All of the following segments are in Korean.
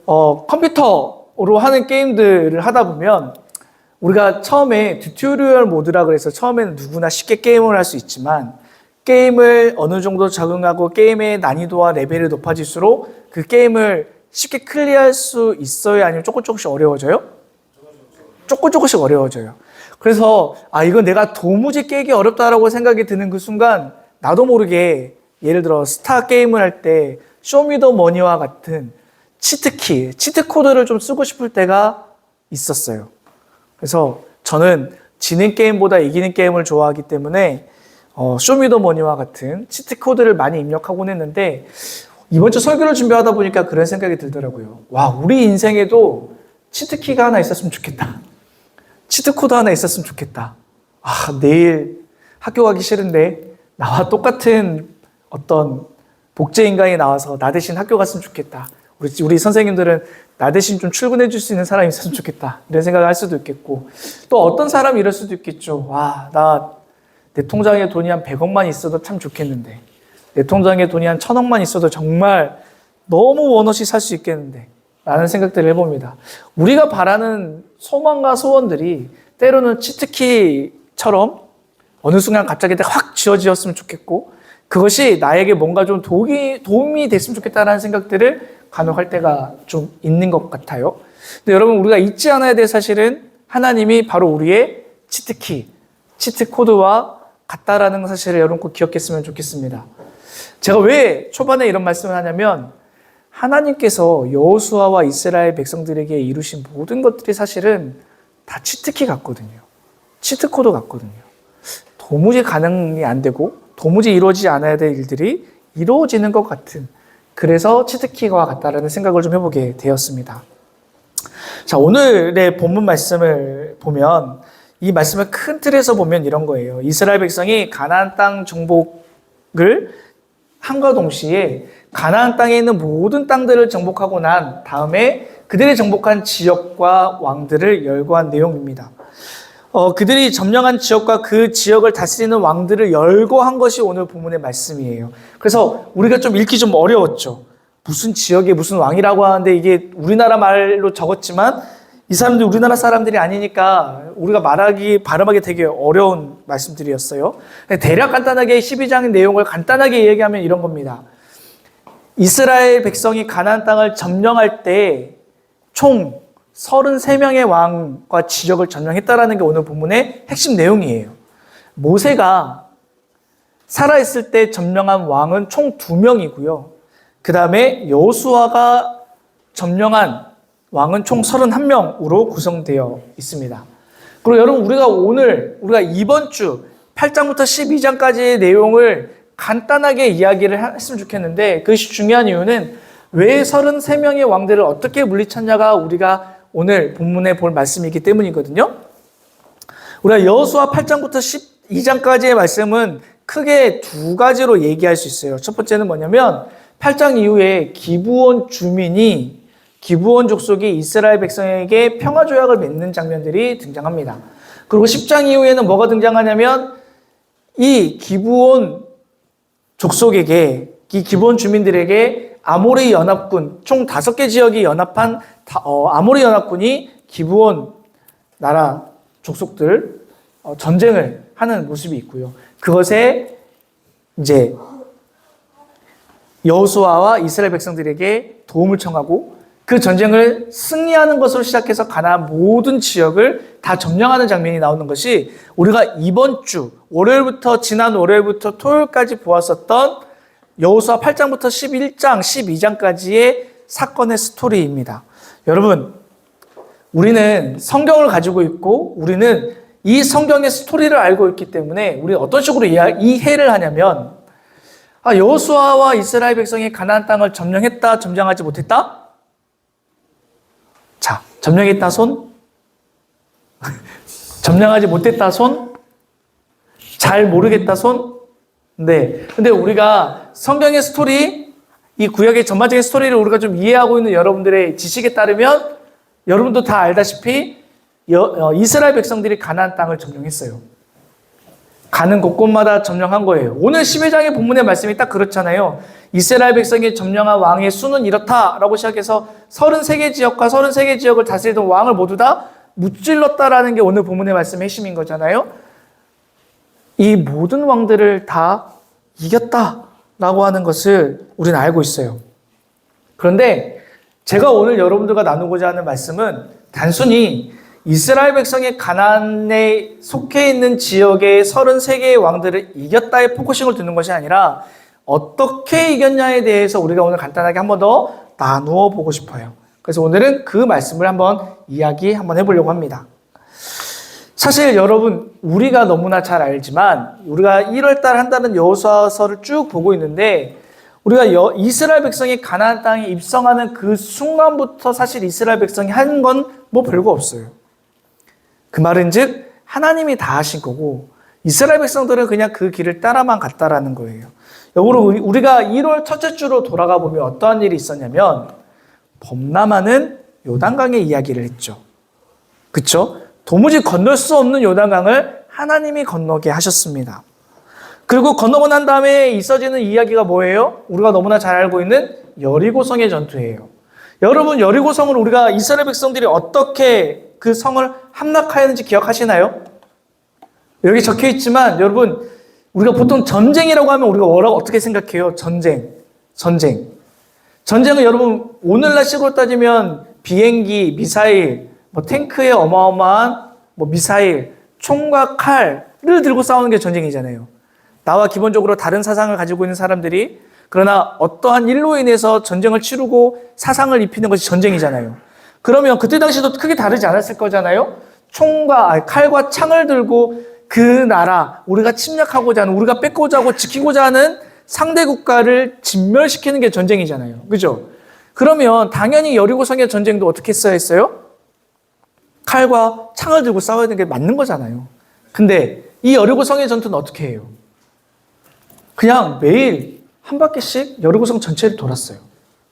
컴퓨터로 하는 게임들을 하다 보면 우리가 처음에 튜토리얼 모드라 그래서 처음에는 누구나 쉽게 게임을 할 수 있지만 게임을 어느 정도 적응하고 게임의 난이도와 레벨이 높아질수록 그 게임을 쉽게 클리어할 수 있어요? 아니면 조금씩 어려워져요? 조금씩 어려워져요. 그래서 이건 내가 도무지 깨기 어렵다라고 생각이 드는 그 순간 나도 모르게 예를 들어 스타 게임을 할 때 쇼미더머니와 같은 치트키, 치트코드를 좀 쓰고 싶을 때가 있었어요. 그래서 저는 지는 게임보다 이기는 게임을 좋아하기 때문에 쇼미더머니와 같은 치트코드를 많이 입력하곤 했는데 이번 주 설교를 준비하다 보니까 그런 생각이 들더라고요. 와, 우리 인생에도 치트키가 하나 있었으면 좋겠다. 치트코드 하나 있었으면 좋겠다. 내일 학교 가기 싫은데 나와 똑같은 어떤 복제인간이 나와서 나 대신 학교 갔으면 좋겠다. 우리 선생님들은 나 대신 좀 출근해 줄 수 있는 사람이 있었으면 좋겠다. 이런 생각을 할 수도 있겠고 또 어떤 사람이 이럴 수도 있겠죠. 내 통장에 돈이 한 100억만 있어도 참 좋겠는데 내 통장에 돈이 한 1000억만 있어도 정말 너무 원없이 살 수 있겠는데 라는 생각들을 해봅니다. 우리가 바라는 소망과 소원들이 때로는 치트키처럼 어느 순간 갑자기 확 지어지었으면 좋겠고 그것이 나에게 뭔가 좀 도움이 됐으면 좋겠다라는 생각들을 간혹 할 때가 좀 있는 것 같아요. 근데 여러분 우리가 잊지 않아야 될 사실은 하나님이 바로 우리의 치트키, 치트코드와 같다라는 사실을 여러분 꼭 기억했으면 좋겠습니다. 제가 왜 초반에 이런 말씀을 하냐면 하나님께서 여호수아와 이스라엘 백성들에게 이루신 모든 것들이 사실은 다 치트키 같거든요. 치트코드 같거든요. 도무지 가능이 안 되고 도무지 이루어지지 않아야 될 일들이 이루어지는 것 같은 그래서 치트키와 같다라는 생각을 좀 해보게 되었습니다. 자, 오늘의 본문 말씀을 보면 이 말씀을 큰 틀에서 보면 이런 거예요. 이스라엘 백성이 가나안 땅 정복을 함과 동시에 가나안 땅에 있는 모든 땅들을 정복하고 난 다음에 그들이 정복한 지역과 왕들을 열거한 내용입니다. 그들이 점령한 지역과 그 지역을 다스리는 왕들을 열거한 것이 오늘 본문의 말씀이에요. 그래서 우리가 좀 읽기 좀 어려웠죠. 무슨 지역에 무슨 왕이라고 하는데 이게 우리나라 말로 적었지만 이 사람들이 우리나라 사람들이 아니니까 우리가 발음하기 되게 어려운 말씀들이었어요. 대략 간단하게 12장 내용을 간단하게 얘기하면 이런 겁니다. 이스라엘 백성이 가나안 땅을 점령할 때 총 33명의 왕과 지역을 점령했다라는 게 오늘 본문의 핵심 내용이에요. 모세가 살아있을 때 점령한 왕은 총 2명이고요. 그 다음에 여호수아가 점령한 왕은 총 31명으로 구성되어 있습니다. 그리고 여러분 우리가 이번 주 8장부터 12장까지의 내용을 간단하게 이야기를 했으면 좋겠는데 그것이 중요한 이유는 왜 33명의 왕들을 어떻게 물리쳤냐가 우리가 오늘 본문에 볼 말씀이기 때문이거든요. 우리가 여호수아 8장부터 12장까지의 말씀은 크게 두 가지로 얘기할 수 있어요. 첫 번째는 뭐냐면 8장 이후에 기브온 족속이 이스라엘 백성에게 평화조약을 맺는 장면들이 등장합니다. 그리고 10장 이후에는 뭐가 등장하냐면 이 기브온 족속에게 이 기브온 주민들에게 아모리 연합군 총 5개 지역이 연합한 아모리 연합군이 기브온 나라 족속들 전쟁을 하는 모습이 있고요. 그것에 이제 여호수아와 이스라엘 백성들에게 도움을 청하고 그 전쟁을 승리하는 것으로 시작해서 가나안 모든 지역을 다 점령하는 장면이 나오는 것이 우리가 이번 주 지난 월요일부터 토요일까지 보았었던 여호수아 8장부터 11장, 12장까지의 사건의 스토리입니다. 여러분, 우리는 성경을 가지고 있고 우리는 이 성경의 스토리를 알고 있기 때문에 우리는 어떤 식으로 이해를 하냐면 여호수아와 이스라엘 백성이 가나안 땅을 점령했다, 점령하지 못했다? 자, 점령했다 손? 점령하지 못했다 손? 잘 모르겠다 손? 네. 근데 우리가 성경의 스토리, 이 구약의 전반적인 스토리를 우리가 좀 이해하고 있는 여러분들의 지식에 따르면 여러분도 다 알다시피 이스라엘 백성들이 가나안 땅을 점령했어요. 가는 곳곳마다 점령한 거예요. 오늘 12장의 본문의 말씀이 딱 그렇잖아요. 이스라엘 백성이 점령한 왕의 수는 이렇다라고 시작해서 33개 지역과 33개 지역을 다스리던 왕을 모두 다 무찔렀다라는 게 오늘 본문의 말씀의 핵심인 거잖아요. 이 모든 왕들을 다 이겼다라고 하는 것을 우리는 알고 있어요. 그런데 제가 오늘 여러분들과 나누고자 하는 말씀은 단순히 이스라엘 백성이 가나안에 속해 있는 지역의 33개의 왕들을 이겼다에 포커싱을 두는 것이 아니라 어떻게 이겼냐에 대해서 우리가 오늘 간단하게 한 번 더 나누어 보고 싶어요. 그래서 오늘은 그 말씀을 한번 해보려고 합니다. 사실 여러분, 우리가 너무나 잘 알지만 우리가 1월달 한다는 여호수아서를 쭉 보고 있는데 우리가 이스라엘 백성이 가나안 땅에 입성하는 그 순간부터 사실 이스라엘 백성이 한 건 뭐 별거 없어요. 그 말은 즉 하나님이 다 하신 거고 이스라엘 백성들은 그냥 그 길을 따라만 갔다라는 거예요. 역으로 우리가 1월 첫째 주로 돌아가 보면 어떠한 일이 있었냐면 범람하는 요단강의 이야기를 했죠. 그렇죠? 도무지 건널 수 없는 요단강을 하나님이 건너게 하셨습니다. 그리고 건너고 난 다음에 있어지는 이야기가 뭐예요? 우리가 너무나 잘 알고 있는 여리고성의 전투예요. 여러분, 여리고성을 우리가 이스라엘 백성들이 어떻게 그 성을 함락하였는지 기억하시나요? 여기 적혀 있지만 여러분, 우리가 보통 전쟁이라고 하면 우리가 뭐라고 어떻게 생각해요? 전쟁은 여러분 오늘날 식으로 따지면 비행기, 미사일, 탱크의 어마어마한 미사일, 총과 칼을 들고 싸우는 게 전쟁이잖아요. 나와 기본적으로 다른 사상을 가지고 있는 사람들이 그러나 어떠한 일로 인해서 전쟁을 치르고 사상을 입히는 것이 전쟁이잖아요. 그러면 그때 당시도 크게 다르지 않았을 거잖아요. 칼과 창을 들고 그 나라, 우리가 침략하고자 하는, 우리가 뺏고자 하고 지키고자 하는 상대 국가를 진멸시키는 게 전쟁이잖아요. 그죠? 그러면 당연히 여리고성의 전쟁도 어떻게 써야 했어요? 칼과 창을 들고 싸워야 되는 게 맞는 거잖아요. 근데 이 여리고성의 전투는 어떻게 해요? 그냥 매일 한 바퀴씩 여리고성 전체를 돌았어요.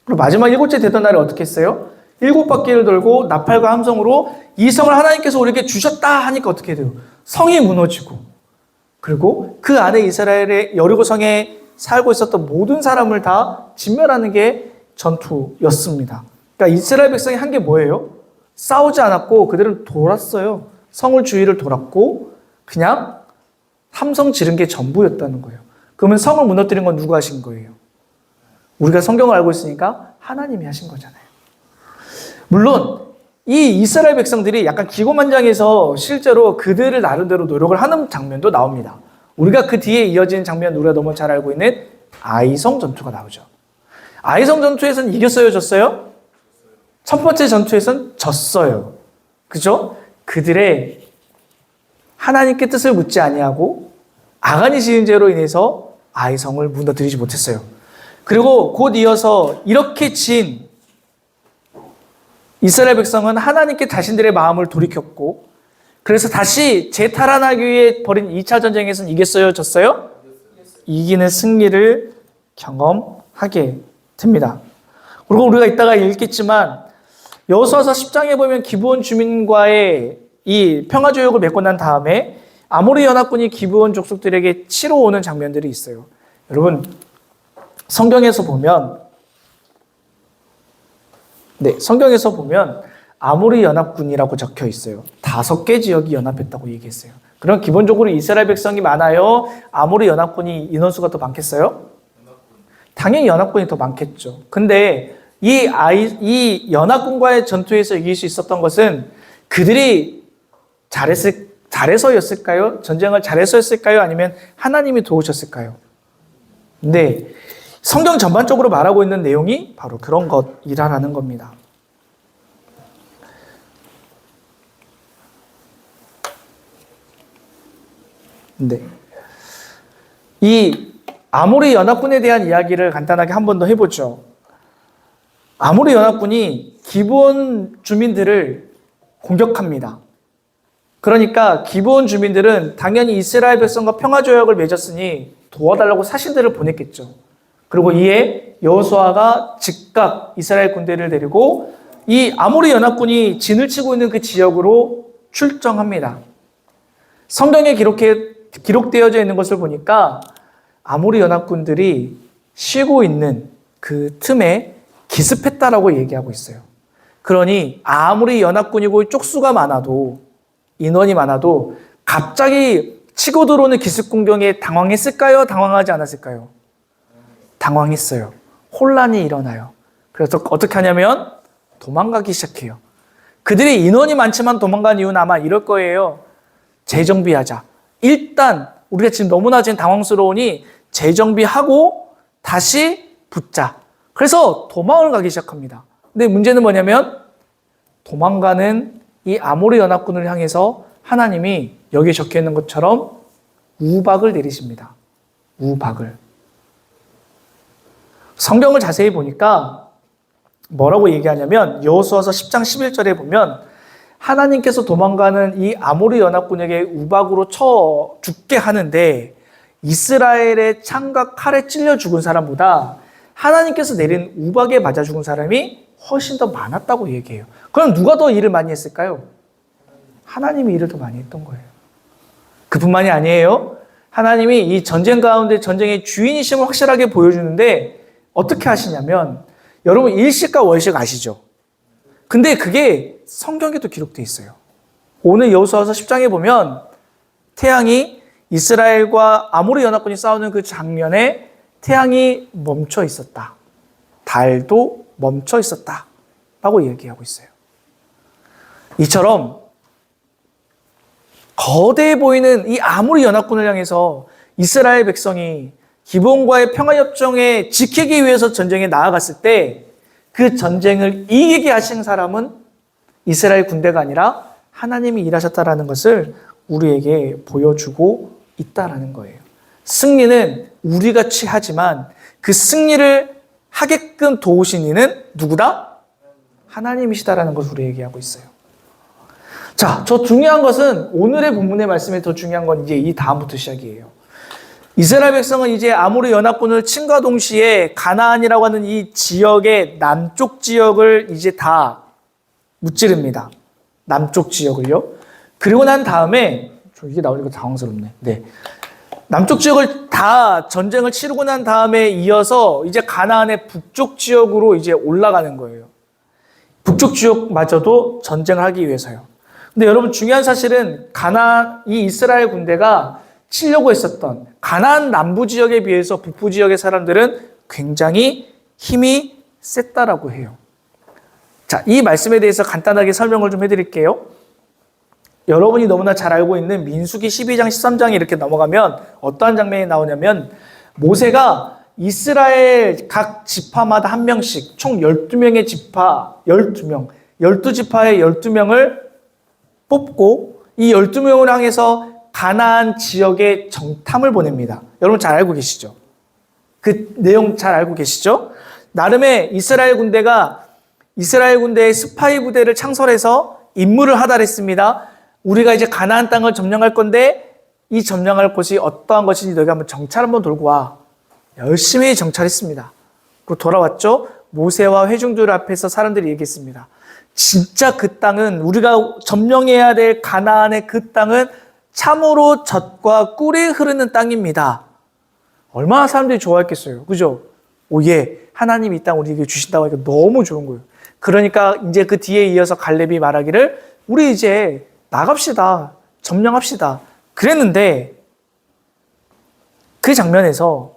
그리고 마지막 7째 되던 날에 어떻게 했어요? 7바퀴를 돌고 나팔과 함성으로 이 성을 하나님께서 우리에게 주셨다 하니까 어떻게 돼요? 성이 무너지고 그리고 그 안에 이스라엘의 여리고성에 살고 있었던 모든 사람을 다 진멸하는 게 전투였습니다. 그러니까 이스라엘 백성이 한 게 뭐예요? 싸우지 않았고 그들은 돌았어요. 성을 주위를 돌았고 그냥 함성 지른 게 전부였다는 거예요. 그러면 성을 무너뜨린 건 누가 하신 거예요? 우리가 성경을 알고 있으니까 하나님이 하신 거잖아요. 물론 이 이스라엘 백성들이 약간 기고만장해서 실제로 그들을 나름대로 노력을 하는 장면도 나옵니다. 우리가 그 뒤에 이어지는 장면 우리가 너무 잘 알고 있는 아이성 전투가 나오죠. 아이성 전투에서는 이겼어요, 졌어요? 첫 번째 전투에서는 졌어요. 그죠? 그들의 하나님께 뜻을 묻지 아니하고 아간이 지은 죄로 인해서 아이성을 무너뜨리지 못했어요. 그리고 곧 이어서 이렇게 진 이스라엘 백성은 하나님께 자신들의 마음을 돌이켰고 그래서 다시 재탈환하기 위해 벌인 2차 전쟁에서는 이겼어요? 졌어요? 이기는 승리를 경험하게 됩니다. 그리고 우리가 이따가 읽겠지만 여호수아서 10장에 보면 기브온 주민과의 이 평화조약을 맺고 난 다음에 아모리 연합군이 기브온 족속들에게 치러 오는 장면들이 있어요. 여러분 성경에서 보면 아모리 연합군이라고 적혀 있어요. 5개 지역이 연합했다고 얘기했어요. 그럼 기본적으로 이스라엘 백성이 많아요? 아모리 연합군이 인원수가 더 많겠어요? 당연히 연합군이 더 많겠죠. 근데 이 연합군과의 전투에서 이길 수 있었던 것은 그들이 잘해서였을까요? 전쟁을 잘해서였을까요? 아니면 하나님이 도우셨을까요? 근데 성경 전반적으로 말하고 있는 내용이 바로 그런 것이라는 겁니다. 네. 이 아모리 연합군에 대한 이야기를 간단하게 한 번 더 해보죠. 아모리 연합군이 기브온 주민들을 공격합니다. 그러니까 기브온 주민들은 당연히 이스라엘 백성과 평화조약을 맺었으니 도와달라고 사신들을 보냈겠죠. 그리고 이에 여호수아가 즉각 이스라엘 군대를 데리고 이 아모리 연합군이 진을 치고 있는 그 지역으로 출정합니다. 성경에 기록해 기록되어져 있는 것을 보니까 아모리 연합군들이 쉬고 있는 그 틈에 기습했다라고 얘기하고 있어요. 그러니 아무리 연합군이고 쪽수가 많아도 인원이 많아도 갑자기 치고 들어오는 기습 공격에 당황했을까요? 당황하지 않았을까요? 당황했어요. 혼란이 일어나요. 그래서 어떻게 하냐면 도망가기 시작해요. 그들이 인원이 많지만 도망간 이유는 아마 이럴 거예요. 재정비하자. 일단 우리가 지금 너무나 지금 당황스러우니 재정비하고 다시 붙자. 그래서 도망을 가기 시작합니다. 근데 문제는 뭐냐면 도망가는 이 아모리 연합군을 향해서 하나님이 여기에 적혀 있는 것처럼 우박을 내리십니다. 우박을. 성경을 자세히 보니까 뭐라고 얘기하냐면 여호수아서 10장 11절에 보면 하나님께서 도망가는 이 아모리 연합군에게 우박으로 쳐 죽게 하는데 이스라엘의 창과 칼에 찔려 죽은 사람보다 하나님께서 내린 우박에 맞아 죽은 사람이 훨씬 더 많았다고 얘기해요. 그럼 누가 더 일을 많이 했을까요? 하나님이 일을 더 많이 했던 거예요. 그뿐만이 아니에요. 하나님이 이 전쟁 가운데 전쟁의 주인이심을 확실하게 보여주는데 어떻게 하시냐면 여러분 일식과 월식 아시죠? 근데 그게 성경에도 기록되어 있어요. 오늘 여호수아서 10장에 보면 태양이 이스라엘과 아모리 연합군이 싸우는 그 장면에 태양이 멈춰 있었다. 달도 멈춰 있었다. 라고 얘기하고 있어요. 이처럼 거대해 보이는 이 아모리 연합군을 향해서 이스라엘 백성이 기브온과의 평화협정에 지키기 위해서 전쟁에 나아갔을 때 그 전쟁을 이기게 하신 사람은 이스라엘 군대가 아니라 하나님이 일하셨다라는 것을 우리에게 보여주고 있다라는 거예요. 승리는 우리가 취하지만 그 승리를 하게끔 도우신 이는 누구다? 하나님이시다라는 것을 우리에게 얘기하고 있어요. 자, 저 중요한 것은 오늘의 본문의 말씀에 더 중요한 건 이제 이 다음부터 시작이에요. 이스라엘 백성은 이제 아모리 연합군을 침과 동시에 가나안이라고 하는 이 지역의 남쪽 지역을 이제 다 무찌릅니다. 남쪽 지역을요. 그리고 난 다음에 이게 나오니까 당황스럽네. 네. 남쪽 지역을 다 전쟁을 치르고 난 다음에 이어서 이제 가나안의 북쪽 지역으로 이제 올라가는 거예요. 북쪽 지역마저도 전쟁을 하기 위해서요. 근데 여러분 중요한 사실은 이 이스라엘 군대가 치려고 했었던 가나안 남부 지역에 비해서 북부 지역의 사람들은 굉장히 힘이 셌다라고 해요. 자, 이 말씀에 대해서 간단하게 설명을 좀 해드릴게요. 여러분이 너무나 잘 알고 있는 민수기 12장 13장에 이렇게 넘어가면 어떠한 장면이 나오냐면 모세가 이스라엘 각 지파마다 한 명씩 총 12명의 지파 12명, 12지파의 12명을 뽑고 이 12명을 향해서 가나안 지역에 정탐을 보냅니다. 여러분 잘 알고 계시죠? 그 내용 잘 알고 계시죠? 나름의 이스라엘 군대가 이스라엘 군대의 스파이 부대를 창설해서 임무를 하달했습니다. 우리가 이제 가나안 땅을 점령할 건데 이 점령할 곳이 어떠한 것인지 너희가 한번 정찰 한번 돌고 와. 열심히 정찰했습니다. 그리고 돌아왔죠. 모세와 회중들 앞에서 사람들이 얘기했습니다. 진짜 그 땅은 우리가 점령해야 될 가나안의 그 땅은 참으로 젖과 꿀이 흐르는 땅입니다. 얼마나 사람들이 좋아했겠어요. 그죠? 오예, 하나님이 이 땅 우리에게 주신다고 하니까 너무 좋은 거예요. 그러니까 이제 그 뒤에 이어서 갈렙이 말하기를 우리 이제 나갑시다. 점령합시다. 그랬는데 그 장면에서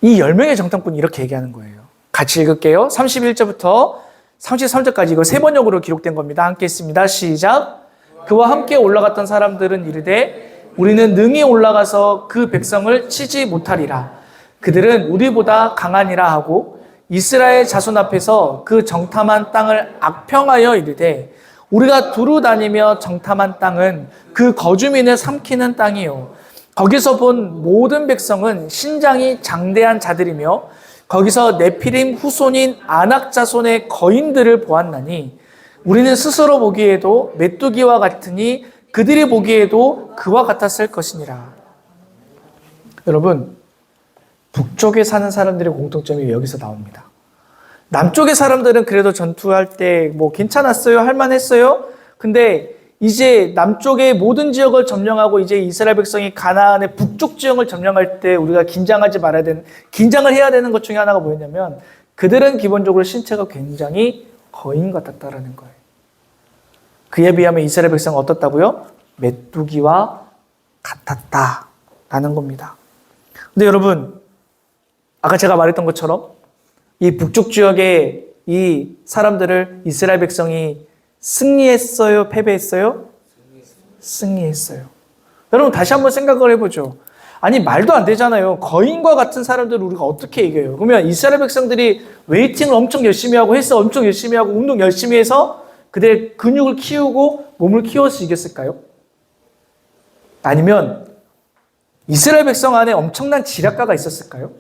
이 10명의 정탐꾼이 이렇게 얘기하는 거예요. 같이 읽을게요. 31절부터 33절까지 이거 3번역으로 기록된 겁니다. 함께 읽습니다. 시작. 그와 함께 올라갔던 사람들은 이르되 우리는 능히 올라가서 그 백성을 치지 못하리라. 그들은 우리보다 강하니라 하고 이스라엘 자손 앞에서 그 정탐한 땅을 악평하여 이르되 우리가 두루 다니며 정탐한 땅은 그 거주민을 삼키는 땅이요. 거기서 본 모든 백성은 신장이 장대한 자들이며 거기서 네피림 후손인 아낙 자손의 거인들을 보았나니 우리는 스스로 보기에도 메뚜기와 같으니 그들이 보기에도 그와 같았을 것이니라. 여러분, 북쪽에 사는 사람들의 공통점이 여기서 나옵니다. 남쪽의 사람들은 그래도 전투할 때 뭐 괜찮았어요? 할만했어요? 근데 이제 남쪽의 모든 지역을 점령하고 이제 이스라엘 백성이 가나안의 북쪽 지역을 점령할 때 우리가 긴장을 해야 되는 것 중에 하나가 뭐였냐면 그들은 기본적으로 신체가 굉장히 거인 같았다라는 거예요. 그에 비하면 이스라엘 백성은 어떻다고요? 메뚜기와 같았다라는 겁니다. 근데 여러분, 아까 제가 말했던 것처럼 이 북쪽 지역의 이 사람들을 이스라엘 백성이 승리했어요? 패배했어요? 승리했어요. 여러분 다시 한번 생각을 해보죠. 아니 말도 안 되잖아요. 거인과 같은 사람들을 우리가 어떻게 이겨요? 그러면 이스라엘 백성들이 웨이팅을 엄청 열심히 하고 헬스 엄청 열심히 하고 운동 열심히 해서 그들의 근육을 키우고 몸을 키워서 이겼을까요? 아니면 이스라엘 백성 안에 엄청난 지략가가 있었을까요?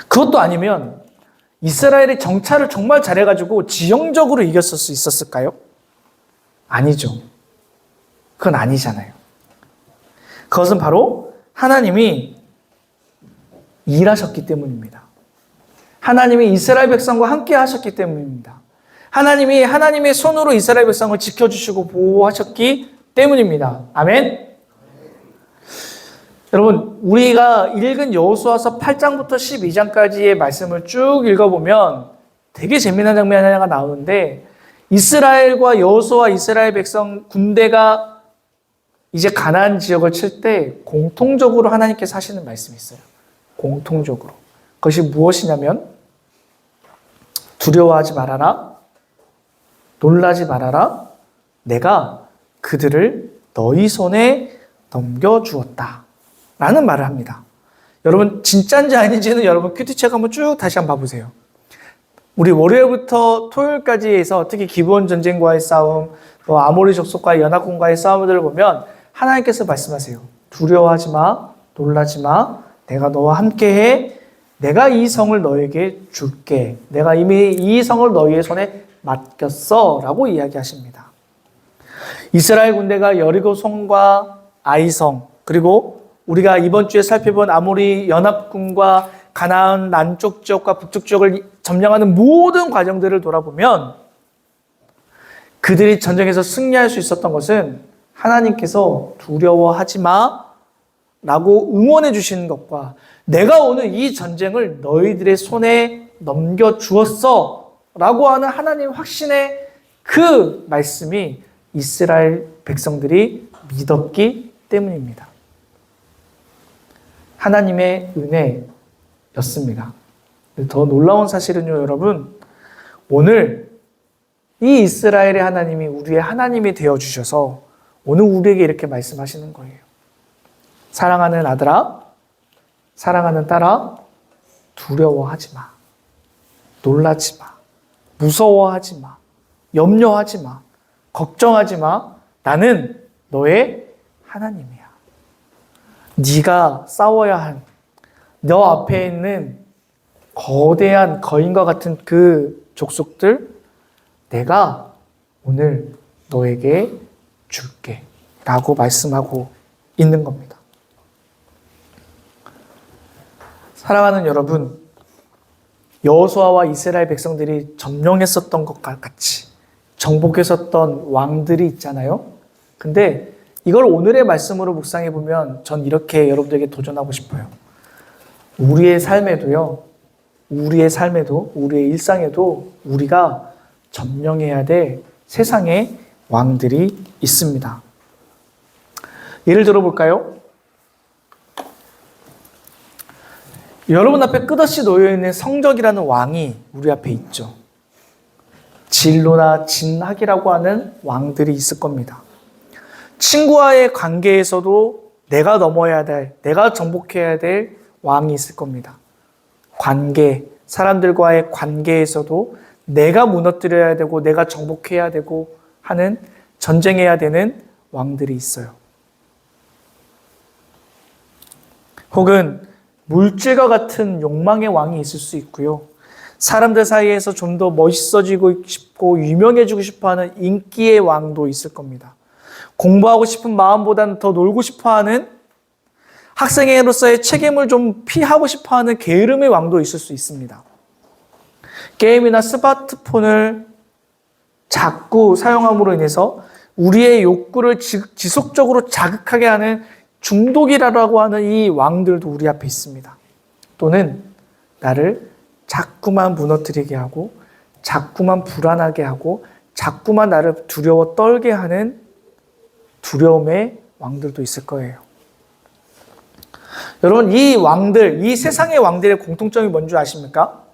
그것도 아니면 이스라엘의 정찰을 정말 잘해가지고 지형적으로 이겼을 수 있었을까요? 아니죠. 그건 아니잖아요. 그것은 바로 하나님이 일하셨기 때문입니다. 하나님이 이스라엘 백성과 함께 하셨기 때문입니다. 하나님이 하나님의 손으로 이스라엘 백성을 지켜주시고 보호하셨기 때문입니다. 아멘. 여러분, 우리가 읽은 여호수아서 8장부터 12장까지의 말씀을 쭉 읽어보면 되게 재미난 장면 하나가 나오는데 이스라엘과 여호수아 이스라엘 백성 군대가 이제 가나안 지역을 칠 때 공통적으로 하나님께서 하시는 말씀이 있어요. 공통적으로. 그것이 무엇이냐면 두려워하지 말아라. 놀라지 말아라. 내가 그들을 너희 손에 넘겨주었다. 라는 말을 합니다. 여러분 진짜인지 아닌지는 여러분 큐티책 한번 쭉 다시 한번 봐보세요. 우리 월요일부터 토요일까지 해서 특히 기브온 전쟁과의 싸움, 또 아모리 족속과의 연합군과의 싸움들을 보면 하나님께서 말씀하세요. 두려워하지 마, 놀라지 마, 내가 너와 함께해, 내가 이 성을 너에게 줄게, 내가 이미 이 성을 너희의 손에 맡겼어 라고 이야기하십니다. 이스라엘 군대가 여리고 성과 아이성 그리고 우리가 이번 주에 살펴본 아모리 연합군과 가나안 남쪽 지역과 북쪽 지역을 점령하는 모든 과정들을 돌아보면 그들이 전쟁에서 승리할 수 있었던 것은 하나님께서 두려워하지 마 라고 응원해 주시는 것과 내가 오늘 이 전쟁을 너희들의 손에 넘겨주었어 라고 하는 하나님 확신의 그 말씀이 이스라엘 백성들이 믿었기 때문입니다. 하나님의 은혜였습니다. 더 놀라운 사실은요, 여러분, 오늘 이 이스라엘의 하나님이 우리의 하나님이 되어주셔서 오늘 우리에게 이렇게 말씀하시는 거예요. 사랑하는 아들아, 사랑하는 딸아, 두려워하지 마. 놀라지 마. 무서워하지 마. 염려하지 마. 걱정하지 마. 나는 너의 하나님이야. 네가 싸워야 한 너 앞에 있는 거대한 거인과 같은 그 족속들 내가 오늘 너에게 줄게 라고 말씀하고 있는 겁니다. 사랑하는 여러분, 여호수아와 이스라엘 백성들이 점령했었던 것과 같이 정복했었던 왕들이 있잖아요. 근데 이걸 오늘의 말씀으로 묵상해 보면 전 이렇게 여러분들에게 도전하고 싶어요. 우리의 삶에도 우리의 일상에도 우리가 점령해야 될 세상의 왕들이 있습니다. 예를 들어 볼까요? 여러분 앞에 끝없이 놓여있는 성적이라는 왕이 우리 앞에 있죠. 진로나 진학이라고 하는 왕들이 있을 겁니다. 친구와의 관계에서도 내가 넘어야 될, 내가 정복해야 될 왕이 있을 겁니다. 관계, 사람들과의 관계에서도 내가 무너뜨려야 되고 내가 정복해야 되고 하는 전쟁해야 되는 왕들이 있어요. 혹은 물질과 같은 욕망의 왕이 있을 수 있고요. 사람들 사이에서 좀 더 멋있어지고 싶고 유명해지고 싶어하는 인기의 왕도 있을 겁니다. 공부하고 싶은 마음보다는 더 놀고 싶어하는 학생으로서의 책임을 좀 피하고 싶어하는 게으름의 왕도 있을 수 있습니다. 게임이나 스마트폰을 자꾸 사용함으로 인해서 우리의 욕구를 지속적으로 자극하게 하는 중독이라고 하는 이 왕들도 우리 앞에 있습니다. 또는 나를 자꾸만 무너뜨리게 하고 자꾸만 불안하게 하고 자꾸만 나를 두려워 떨게 하는 두려움의 왕들도 있을 거예요. 여러분, 이 왕들, 이 세상의 왕들의 공통점이 뭔지 아십니까?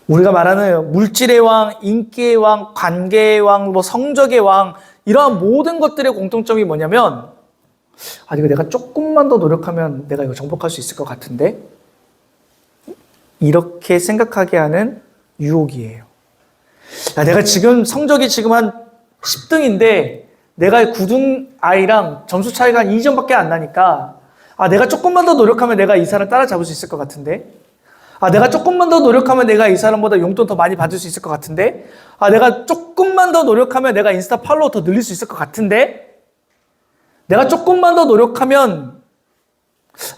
우리가 말하는 물질의 왕, 인기의 왕, 관계의 왕, 성적의 왕, 이러한 모든 것들의 공통점이 뭐냐면, 이거 내가 조금만 더 노력하면 내가 이거 정복할 수 있을 것 같은데? 이렇게 생각하게 하는 유혹이에요. 내가 지금 성적이 지금 한 10등인데 내가 9등 아이랑 점수 차이가 한 2점밖에 안 나니까 내가 조금만 더 노력하면 내가 이 사람 따라잡을 수 있을 것 같은데, 내가 조금만 더 노력하면 내가 이 사람보다 용돈 더 많이 받을 수 있을 것 같은데, 내가 조금만 더 노력하면 내가 인스타 팔로워 더 늘릴 수 있을 것 같은데, 내가 조금만 더 노력하면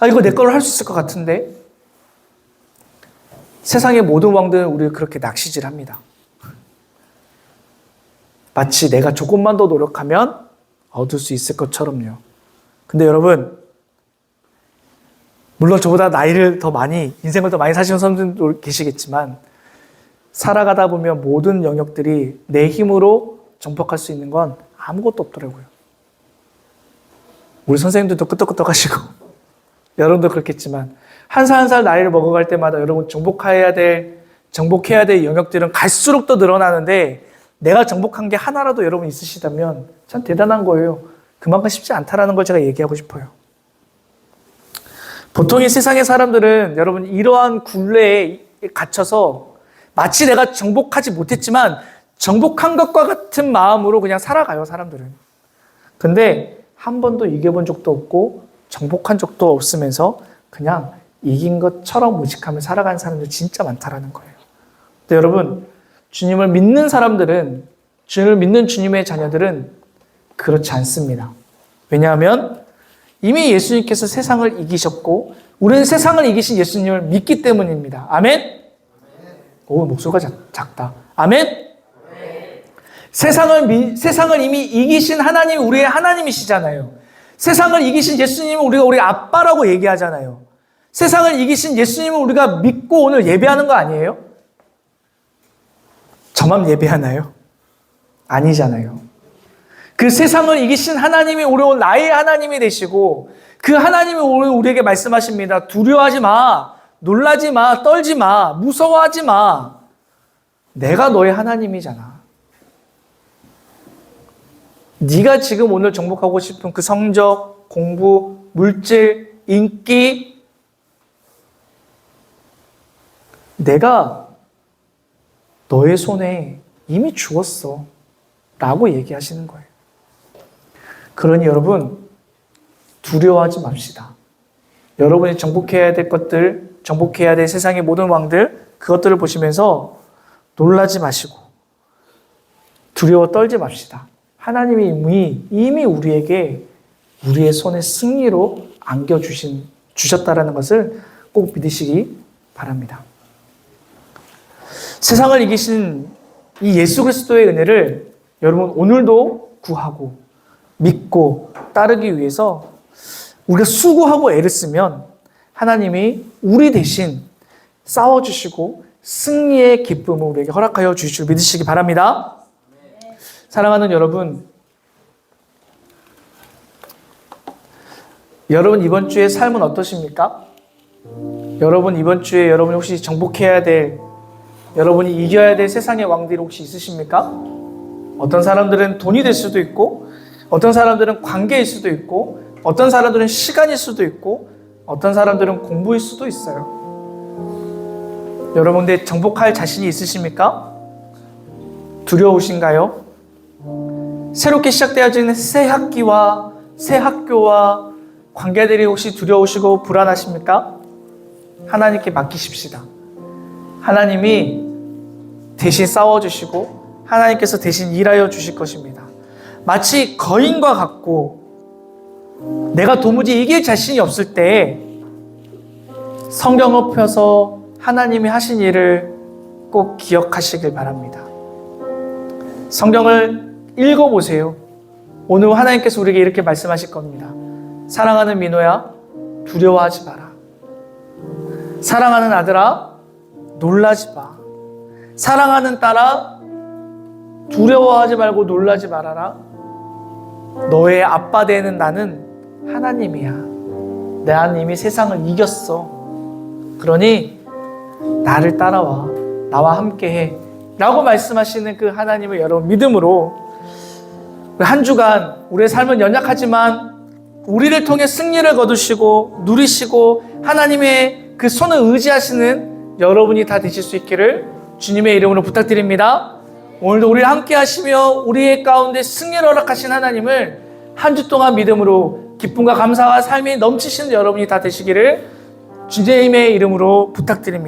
이거 내 걸로 할 수 있을 것 같은데. 세상의 모든 왕들은 우리를 그렇게 낚시질합니다. 마치 내가 조금만 더 노력하면 얻을 수 있을 것처럼요. 근데 여러분, 물론 저보다 나이를 더 많이, 인생을 더 많이 사시는 사람들도 계시겠지만, 살아가다 보면 모든 영역들이 내 힘으로 정복할 수 있는 건 아무것도 없더라고요. 우리 선생님들도 끄떡끄떡 하시고, 여러분도 그렇겠지만, 한 살 한 살 나이를 먹어갈 때마다 여러분 정복해야 될 영역들은 갈수록 더 늘어나는데, 내가 정복한 게 하나라도 여러분 있으시다면 참 대단한 거예요. 그만큼 쉽지 않다라는 걸 제가 얘기하고 싶어요. 보통 이 세상의 사람들은 여러분 이러한 굴레에 갇혀서 마치 내가 정복하지 못했지만 정복한 것과 같은 마음으로 그냥 살아가요, 사람들은. 근데 한 번도 이겨본 적도 없고 정복한 적도 없으면서 그냥 이긴 것처럼 무식하며 살아가는 사람들 진짜 많다라는 거예요. 근데 여러분, 주님을 믿는 사람들은, 주님을 믿는 주님의 자녀들은 그렇지 않습니다. 왜냐하면 이미 예수님께서 세상을 이기셨고 우리는 세상을 이기신 예수님을 믿기 때문입니다. 아멘? 오, 목소리가 작다. 아멘? 세상을 이미 이기신 하나님이 우리의 하나님이시잖아요. 세상을 이기신 예수님은 우리가 우리 아빠라고 얘기하잖아요. 세상을 이기신 예수님을 우리가 믿고 오늘 예배하는 거 아니에요? 저만 예배하나요? 아니잖아요. 그 세상을 이기신 하나님이 오늘 나의 하나님이 되시고 그 하나님이 오늘 우리에게 말씀하십니다. 두려워하지 마. 놀라지 마. 떨지 마. 무서워하지 마. 내가 너의 하나님이잖아. 네가 지금 오늘 정복하고 싶은 그 성적, 공부, 물질, 인기, 내가 너의 손에 이미 주었어 라고 얘기하시는 거예요. 그러니 여러분, 두려워하지 맙시다. 여러분이 정복해야 될 것들, 정복해야 될 세상의 모든 왕들, 그것들을 보시면서 놀라지 마시고 두려워 떨지 맙시다. 하나님이 이미 우리에게 우리의 손에 승리로 주셨다라는 것을 꼭 믿으시기 바랍니다. 세상을 이기신 이 예수 그리스도의 은혜를 여러분 오늘도 구하고 믿고 따르기 위해서 우리가 수고하고 애를 쓰면 하나님이 우리 대신 싸워주시고 승리의 기쁨을 우리에게 허락하여 주실 줄 믿으시기 바랍니다. 사랑하는 여러분, 여러분 이번 주의 삶은 어떠십니까? 여러분 이번 주에 여러분이 혹시 정복해야 될, 여러분이 이겨야 될 세상의 왕들이 혹시 있으십니까? 어떤 사람들은 돈이 될 수도 있고, 어떤 사람들은 관계일 수도 있고, 어떤 사람들은 시간일 수도 있고, 어떤 사람들은 공부일 수도 있어요. 여러분, 근데 정복할 자신이 있으십니까? 두려우신가요? 새롭게 시작되어지는 새 학기와 새 학교와 관계들이 혹시 두려우시고 불안하십니까? 하나님께 맡기십시다. 하나님이 대신 싸워주시고 하나님께서 대신 일하여 주실 것입니다. 마치 거인과 같고 내가 도무지 이길 자신이 없을 때 성경을 펴서 하나님이 하신 일을 꼭 기억하시길 바랍니다. 성경을 읽어보세요. 오늘 하나님께서 우리에게 이렇게 말씀하실 겁니다. 사랑하는 민호야, 두려워하지 마라. 사랑하는 아들아, 놀라지 마. 사랑하는 딸아, 두려워하지 말고 놀라지 말아라. 너의 아빠 되는 나는 하나님이야. 내 하나님이 세상을 이겼어. 그러니 나를 따라와. 나와 함께해. 라고 말씀하시는 그 하나님을 여러분 믿음으로 한 주간 우리의 삶은 연약하지만 우리를 통해 승리를 거두시고 누리시고 하나님의 그 손을 의지하시는 여러분이 다 되실 수 있기를 주님의 이름으로 부탁드립니다. 오늘도 우리를 함께 하시며 우리의 가운데 승리를 허락하신 하나님을 한 주 동안 믿음으로 기쁨과 감사와 삶이 넘치시는 여러분이 다 되시기를 주님의 이름으로 부탁드립니다.